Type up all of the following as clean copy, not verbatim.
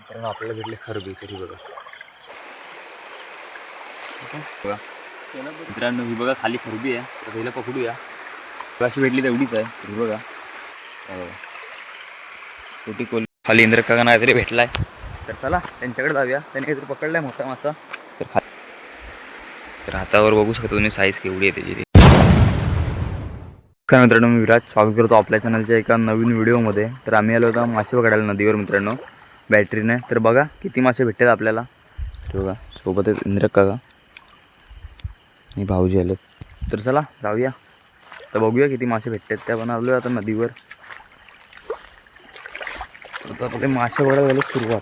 कारण आपल्याला भेटले खरबी तरी बघा बघा मित्रांनो, ही बघा खाली खरबी आहे. तर पहिला पकडूया. अशी भेटली तेवढीच आहे. ही बघा छोटी कोल खाली इंद्रका काहीतरी भेटलाय. तर चला त्यांच्याकडे जाऊया. त्याने काहीतरी पकडलाय मोठा मासा. तर हातावर बघू शकतो तुम्ही साईज केवढी आहे त्याची. काय मित्रांनो, मी विराज स्वागत करतो आपल्या चॅनलच्या एका नवीन व्हिडिओमध्ये. तर आम्ही आलो होतो मासे पकडायला नदीवर मित्रांनो बॅटरीने. तर बघा किती मासे भेटतात आपल्याला. तर बघा सोबत इंद्रक काका आणि भाऊजी आलेत. तर चला जाऊया. तर बघूया किती मासे भेटतात. त्या पण आलो आता नदीवर. आता आपले मासे पकडायला झाली सुरुवात.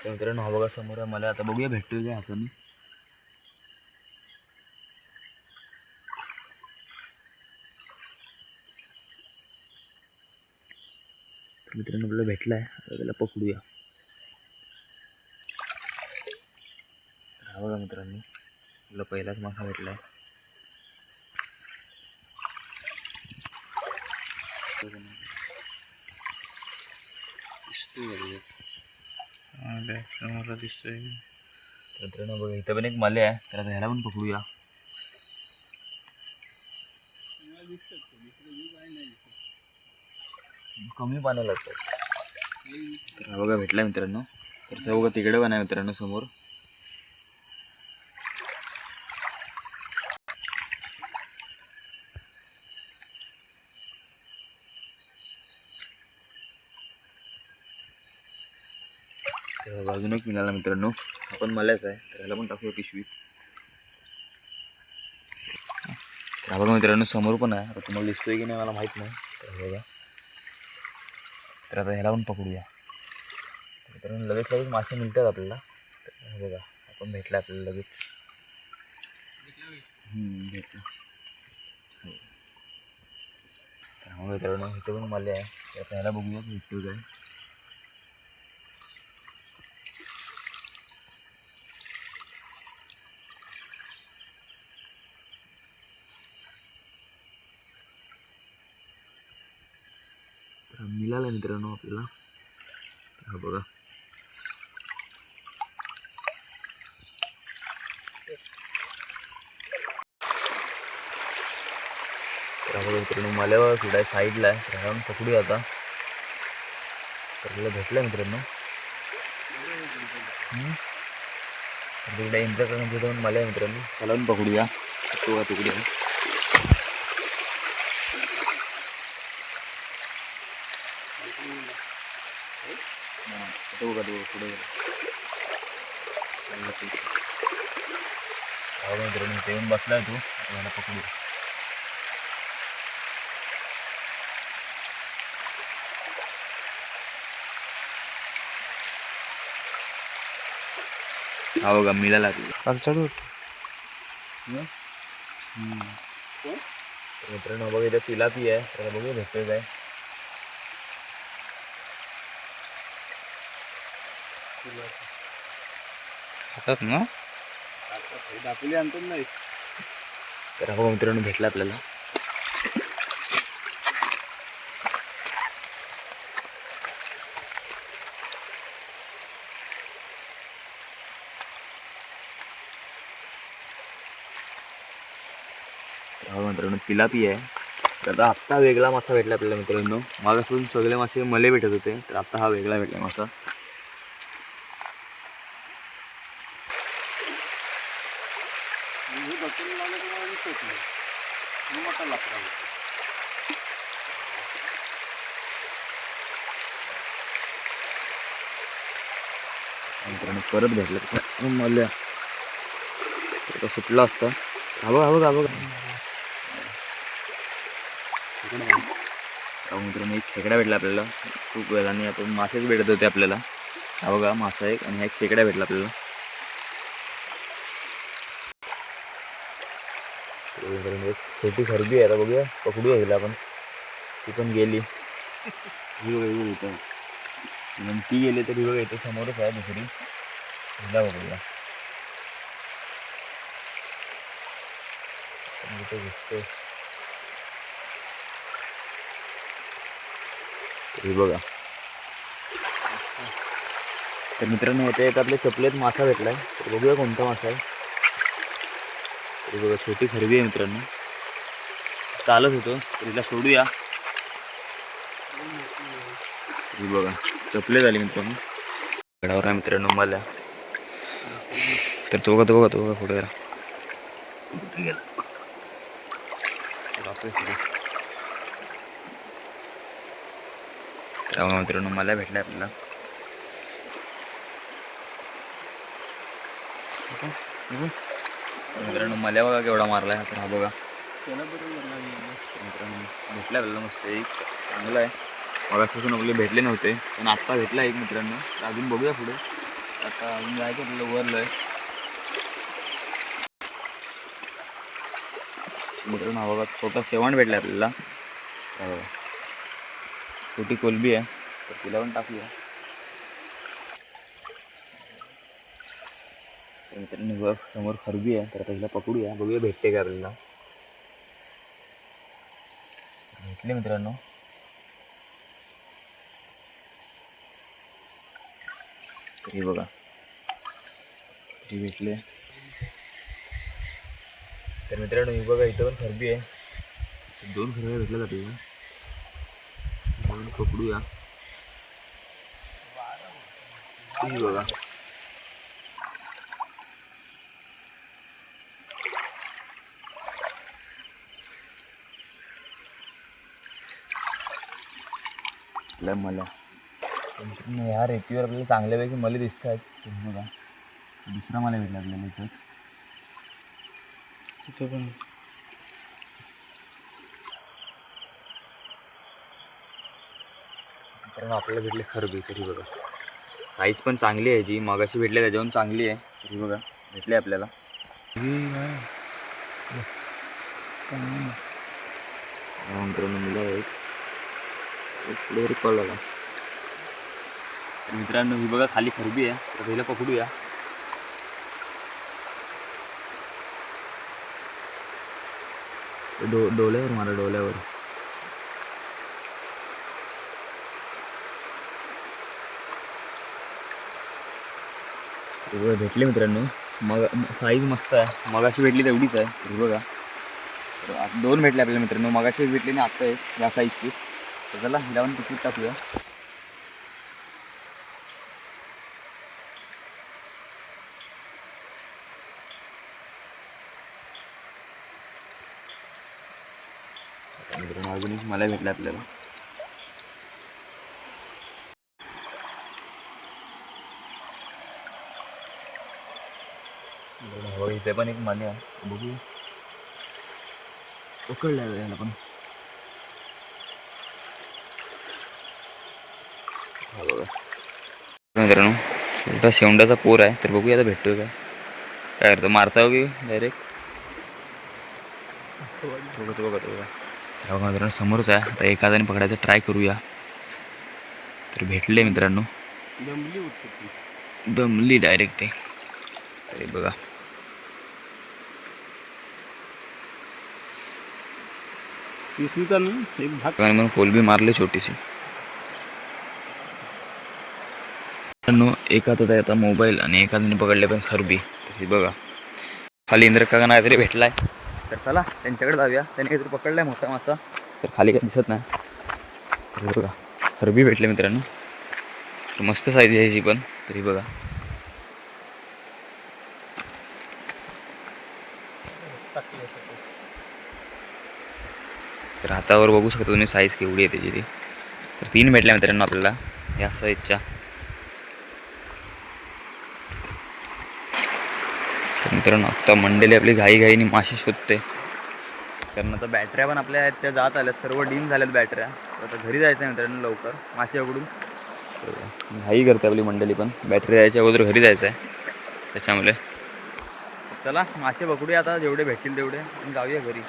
तर मित्रांनो हा बघा समोर आहे. मला आता बघूया भेटतोय काय हाताने. मित्रांनो आपल्याला भेटलाय. आता त्याला पकडूया. हा बघा मित्रांनो आपला पहिलाच मासा भेटलाय. दिसतोय. मित्रांनो बघा इथं पण एक माले आहे. तर आता ह्याला पण पकडूया. कमी पाण्याला लागतात. तर हा बघा भेटलाय मित्रांनो. तर ते बघा तिकडे पण आहे मित्रांनो समोर. बाजूनच मिळाला मित्रांनो. आपण मलाच आहे. तर ह्याला पण टाकूया पिशवीत. तर हा बघा मित्रांनो समोर पण आहे. आता तुम्हाला दिसतोय की नाही मला माहीत नाही. तर बघा. तर आता ह्याला पण पकडूया. मित्रांनो लगेच मासे मिळतात आपल्याला. तर बघा आपण भेटला आपल्याला लगेच. भेटलं. तर हा मित्रांनो इथं पण माले आहे. तर आता ह्याला बघूया भेटतो काय. तर मिळाला मित्रांनो आपल्याला. हा बघा. तर बघा मित्रांनो माल्यावर सुद्धा साईडला आहे. तर ह्याला पकडूया आता. तर आपल्याला भेटलं मित्रांनो. तिकडे इंद्रकांचे दोन माले आहे मित्रांनो. त्याला पण पकडूया. तो तिकडे पुढे मित्रांनो ते येऊन बसलाय तू. याला पकडू. हा बघा मिळाला मित्रांनो बघा इथं तिलापी आहे. त्याला बघूया भेटतोय काय. हातात ना दाखवली आणतो नाही. तर हा मित्रांनो भेटला आपल्याला. हा मित्रांनो तिलापी आहे. तर आता आत्ता वेगळा मासा भेटला आपल्याला मित्रांनो. मागासून सगळे मासे मले भेटत होते. तर आता हा वेगळा भेटला मासा. मित्रांनो परत भेटलं मल्या. आता सुटला असता. हा बघा मित्रांनो एक खेकडा भेटला आपल्याला. खूप वेळाने आपण मासेच भेटत होते आपल्याला. हा बघा मासा एक आणि हा एक खेकडा भेटला आपल्याला. छोटी खरबी आहे. आता बघूया पकडूया हिला आपण. ती पण गेली. ही बघा इथं. ती गेली तरी बघा इथं समोरच आहे दुसरी. हिला बघूया. इथे दिसते. हे बघा. तर मित्रांनो इथे एक आपल्या चपलेत मासा भेटलाय. तर बघूया कोणता मासा आहे. हे बघा छोटी खरबी आहे मित्रांनो. चालत होतो तर हिला सोडूया. हे बघा चपले झाली मित्रांनो. गडावर आहे मित्रांनो मला. तर तो बघा पुढे गेला. मित्रांनो मला भेटला आपल्याला. मित्रांनो मला बघा केवढा मारलाय. तर हा बघा मित्रांनो भेटला आपल्याला मस्त एक चांगला आहे. मगापासून आपले भेटले नव्हते पण आत्ता भेटला एक मित्रांनो. तर अजून बघूया पुढे. आता अजून जायचं आपल्याला वरलं आहे मित्रांनो. हा बघा छोटा शेवण भेटला आपल्याला. छोटी कोलबी आहे तर तिला पण टाकूया. मित्रांनो बघ समोर खरबी आहे तर आता हिला पकडूया. बघूया भेटते का आपल्याला. भेटले मित्रांनो. तरी बघा तरी भेटले. तर मित्रांनो ही बघा इथं पण खरबी आहे. 2 खरब्या भेटल्या जाते. पकडूया. ही बघा मला ह्या रेतीवर आपल्याला चांगल्यापैकी मले दिसत आहेत. तुम्ही बघा दुसरा मला भेटला आपल्याला इथं. तिथं पण मित्रांनो आपल्याला भेटले खरबी. तरी बघा साईज पण चांगली आहे. जी मगाशी भेटली त्याच्याहून चांगली आहे. तरी बघा भेटले आपल्याला. मित्रांनो मुलं एक पुढे कॉल आला. मित्रांनो ही बघा खाली खरबी आहे तर पहिला पकडूया. डोल्यावर मारा डोल्यावर. भेटले मित्रांनो. मग साईज मस्त आहे. मगाशी भेटली तेवढीच आहे. तरी बघा 2 भेटले आपल्याला मित्रांनो. मगाशी भेटली ना आत्ता आहे या साईजची. तर चला हिला पण पिशवीत टाकूया. मित्रांनो अजून एक मला भेटलं आपल्याला. हो इथे पण एक माने आहे. बघू पकडला याला पण. हा बघा मित्रांनो छोटा शेवंडाचा पोर आहे. तर बघूया आता भेटतोय काय. काय करतो मारता हो की डायरेक्ट. बघा मित्रांनो समोरच आहे. आता एखाद्याने पकडायचं ट्राय करूया. तर भेटले मित्रांनो. दमली डायरेक्ट ते. तरी बघा म्हणून कोलबी मारली छोटीशी. एका हातात आहे आता मोबाईल आणि एखाद्याने पकडले पण खरबी. हे बघा खाली इंद्र काका नाही तरी भेटलाय. तर चला त्यांच्याकडे जाऊया. त्याने काहीतरी पकडलाय मोठा मासा. तर खाली काही दिसत नाही. तर बघा खरबी भेटले मित्रांनो. मस्त साईज आहे ह्याची पण. तरी बघा तर हातावर बघू शकता तुम्ही साईज केवढी आहे त्याची ती. तर 3 भेटल्या मित्रांनो आपल्याला या साईजच्या. तर मित्रांनो आत्ता मंडळी आपली घाईघाईने मासे शोधते. कारण आता बॅटऱ्या पण आपल्या आहेत त्या जात आल्यात. सर्व डीम झाल्यात बॅटऱ्या. तर आता घरी जायचं आहे मित्रांनो लवकर मासे पकडून. घाई करते आपली मंडळी पण. बॅटरी जायच्या अगोदर घरी जायचं आहे त्याच्यामुळे. चला मासे पकडूया आता जेवढे भेटतील तेवढे आणि जाऊया घरी.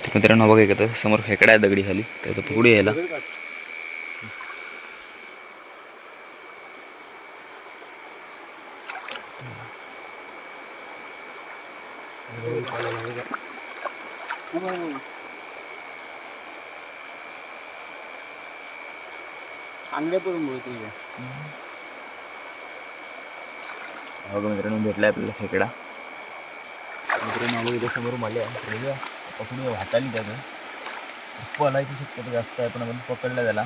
तर मित्रांनो बघा का समोर खेकडा आहे दगडी खाली. तर पकडूया यायला. अंगातून बोलतो बघा मित्रांनो भेटला आपल्याला खेकडा. मित्रांनो आलो इथे समोर मले आहे पकडून वाटायला त्याचं पलायची शक्यता जास्त आहे पण आपण पकडला त्याला.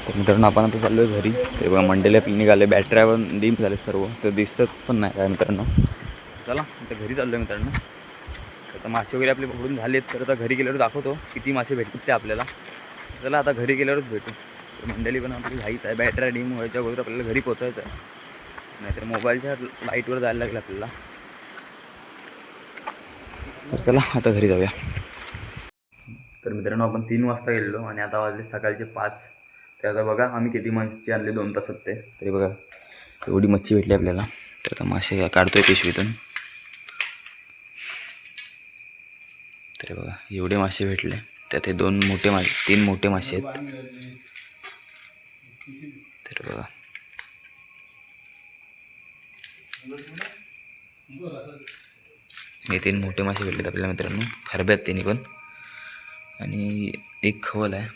तर मित्रांनो आपण आता चाललो आहे घरी. ते बघा मंडेला आपली निघाले बॅटऱ्या पण डीम झाले सर्व तर दिसतात पण नाही काय मित्रांनो. चला आता घरी चाललो आहे मित्रांनो. आता मासे वगैरे आपले पकडून झालेत तर आता घरी गेल्यावर दाखवतो किती मासे भेटतात ते आपल्याला. चला आता घरी गेल्यावरच भेटू. तर मंडळी पण आपली घाईच आहे बॅटऱ्या डीम व्हायच्या अगोदर आपल्याला घरी पोचायचं आहे नाहीतर मोबाईलच्या लाईटवर जायला लागेल आपल्याला. तर चला आता घरी जाऊया. तर मित्रांनो आपण 3 वाजता गेलेलो आणि आता वाजले सकाळचे 5. तर आता बघा आम्ही किती मच्छी आणले 2 तासात ते. तरी बघा एवढी मच्छी भेटली आपल्याला. तर आता मासे काढतोय पिशवीतून. तरी बघा एवढे मासे भेटले त्यात हे 2 मोठे मासे 3 मोठे मासे आहेत. तर बघा हे 3 मोठे मासे भेटलेत आपल्याला मित्रांनो. खरब्यात तिन्ही पण आणि एक खवल आहे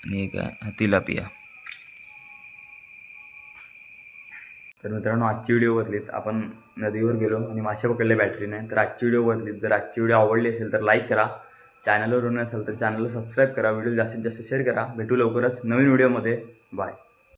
आणि एक तिलापिया. तर मित्रांनो आजची व्हिडिओ बघितलीत आपण नदीवर गेलो आणि मासे पकडले बॅटरीने. तर आजची व्हिडिओ बघितलीत. जर आजची व्हिडिओ आवडली असेल तर लाईक करा. चॅनलवर नसेल तर चॅनलला सबस्क्राईब करा. व्हिडिओ जास्तीत जास्त शेअर करा. भेटू लवकरच नवीन व्हिडिओमध्ये. बाय.